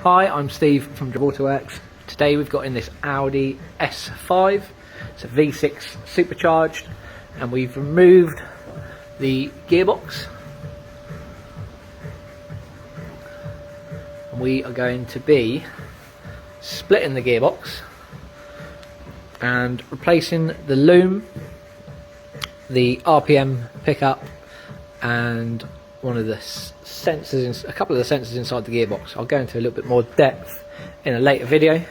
Hi, I'm Steve from Waterworks. Today we've got in this Audi S5. It's a V6 supercharged, and we've removed the gearbox. And we are going to be splitting the gearbox and replacing the loom, the RPM pickup, and one of the sensors, a couple of the sensors inside the gearbox. I'll go into a little bit more depth in a later video,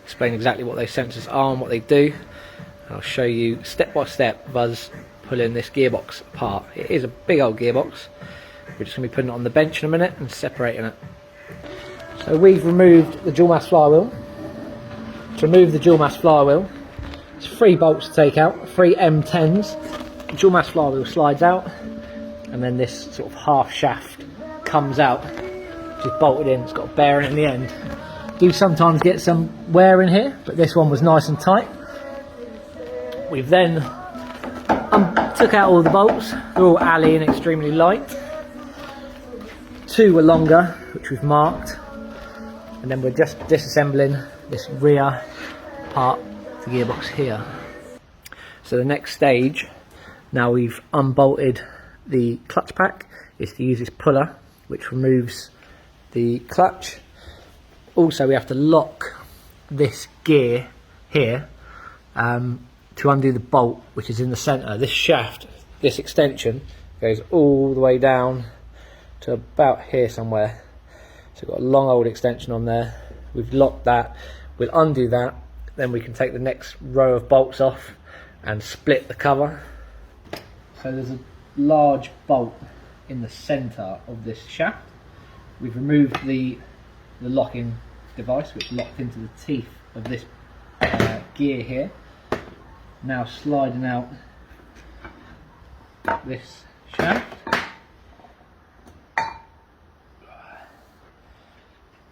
explain exactly what those sensors are and what they do. I'll show you step by step of us pulling this gearbox apart. It is a big old gearbox. We're just going to be putting it on the bench in a minute and separating it. So we've removed the dual mass flywheel. To remove the dual mass flywheel, it's 3 bolts to take out, 3 M10s. The dual mass flywheel slides out, and then this sort of half shaft comes out, which is bolted in. It's got a bearing in the end. You sometimes get some wear in here, but this one was nice and tight. We've then took out all the bolts. They're all alley and extremely light. 2 were longer, which we've marked, and then we're just disassembling this rear part of the gearbox here. So the next stage, now we've unbolted the clutch pack, is to use this puller which removes the clutch. Also we have to lock this gear here to undo the bolt which is in the centre. This shaft, this extension, goes all the way down to about here somewhere. So we've got a long old extension on there. We've locked that. We'll undo that, then we can take the next row of bolts off and split the cover. So there's a large bolt in the centre of this shaft. We've removed the locking device which locked into the teeth of this gear here. Now sliding out this shaft,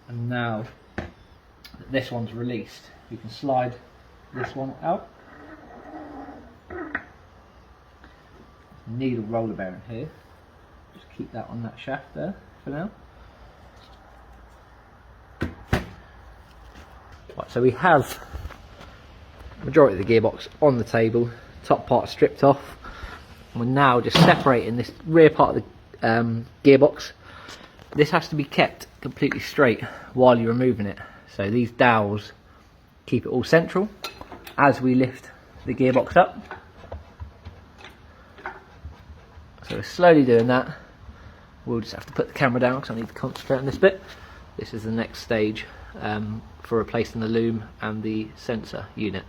and now that this one's released, we can slide this one out. Needle roller bearing here, just keep that on that shaft there for now. Right, so we have the majority of the gearbox on the table, top part stripped off, and we're now just separating this rear part of the gearbox. This has to be kept completely straight while you're removing it, so these dowels keep it all central as we lift the gearbox up. So we're slowly doing that. We'll just have to put the camera down because I need to concentrate on this bit. This is the next stage for replacing the loom and the sensor unit.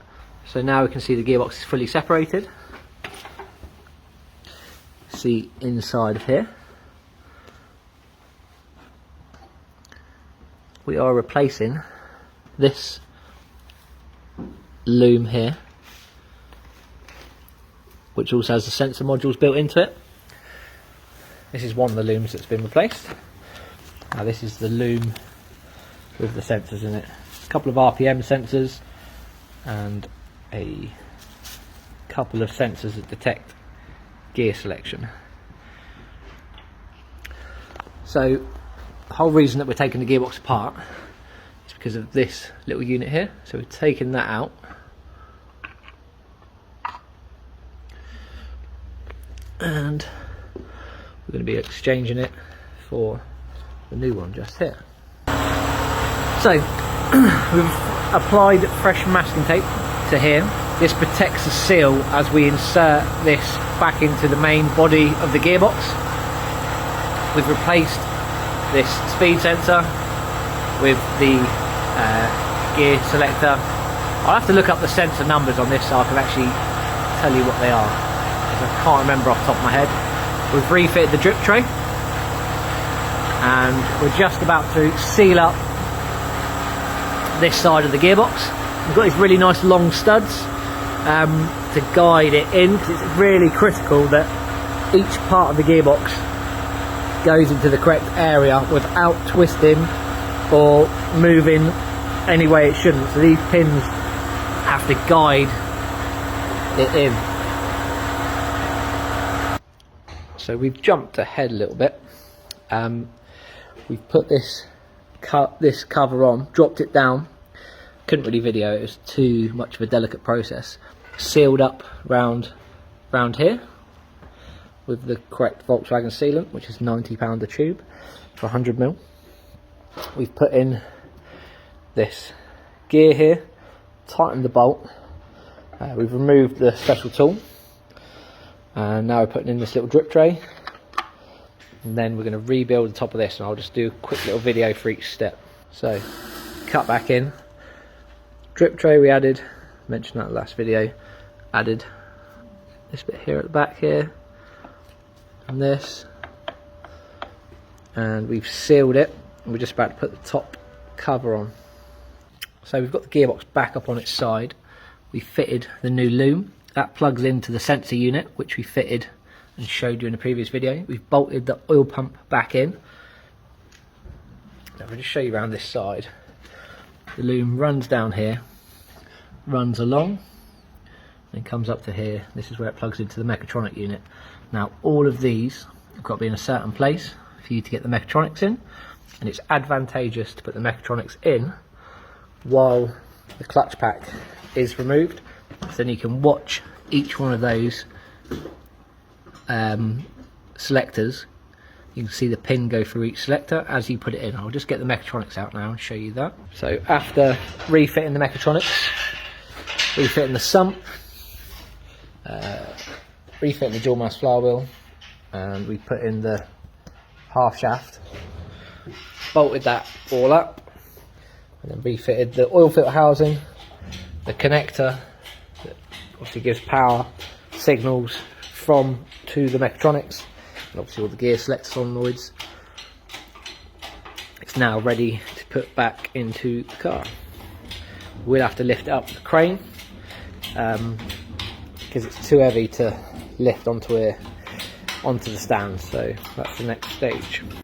So now we can see the gearbox is fully separated. See inside of here. We are replacing this loom here, which also has the sensor modules built into it. This is one of the looms that's been replaced. Now this is the loom with the sensors in it. A couple of RPM sensors and a couple of sensors that detect gear selection. So the whole reason that we're taking the gearbox apart is because of this little unit here. So we're taking that out. And we're going to be exchanging it for the new one just here. So we've applied fresh masking tape to here. This protects the seal as we insert this back into the main body of the gearbox. We've replaced this speed sensor with the gear selector. I'll have to look up the sensor numbers on this so I can actually tell you what they are, because I can't remember off the top of my head. We've refitted the drip tray, and we're just about to seal up this side of the gearbox. We've got these really nice long studs to guide it in, because it's really critical that each part of the gearbox goes into the correct area without twisting or moving any way it shouldn't. So these pins have to guide it in. So we've jumped ahead a little bit. We've put this cut this cover on, dropped it down. Couldn't really video, it was too much of a delicate process. Sealed up round here with the correct Volkswagen sealant, which is £90 a tube for 100mm. We've put in this gear here, tightened the bolt, we've removed the special tool, and now we're putting in this little drip tray, and then we're going to rebuild the top of this, and I'll just do a quick little video for each step. So, cut back in, drip tray we added, mentioned that last video, added this bit here at the back here, and this, and we've sealed it, and we're just about to put the top cover on. So we've got the gearbox back up on its side, we fitted the new loom, that plugs into the sensor unit which we fitted and showed you in the previous video. We've bolted the oil pump back in. Now I'll just show you around this side. The loom runs down here, runs along, and comes up to here. This is where it plugs into the mechatronic unit. Now all of these have got to be in a certain place for you to get the mechatronics in, and it's advantageous to put the mechatronics in while the clutch pack is removed, so then you can watch each one of those selectors. You can see the pin go through each selector as you put it in. I'll just get the mechatronics out now and show you that. So after refitting the mechatronics, refitting the sump, refitting the dual mass flywheel, and we put in the half shaft, bolted that all up, and then refitted the oil filter housing, the connector that obviously gives power signals from to the mechatronics, and obviously all the gear selector solenoids. It's now ready to put back into the car. We'll have to lift it up with the crane because it's too heavy to lift onto the stand, so that's the next stage.